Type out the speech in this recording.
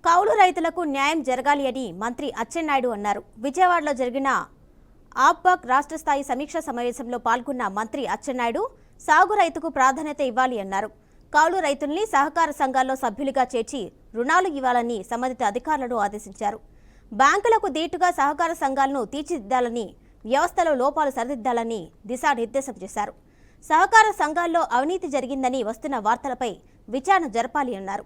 కౌలు రైతులకు న్యాయం జరగాలి అని మంత్రి అచ్చెన్నాయుడు అన్నారు. విజయవాడలో జరిగిన ఆప్బాక్ రాష్ట్ర స్థాయి సమీక్షా సమావేశంలో పాల్గొన్న మంత్రి అచ్చెన్నాయుడు సాగు రైతుకు ప్రాధాన్యత ఇవ్వాలి అన్నారు. కౌలు రైతుల్ని సహకార సంఘాల్లో సభ్యులుగా చేర్చి రుణాలు ఇవ్వాలని సంబంధిత అధికారులను ఆదేశించారు. బ్యాంకులకు దీటుగా సహకార సంఘాలను తీర్చిదిద్దాలని, వ్యవస్థలో లోపాలు సరిదిద్దాలని దిశానిర్దేశం చేశారు. సహకార సంఘాల్లో అవినీతి జరిగిందని వస్తున్న వార్తలపై విచారణ జరపాలి అన్నారు.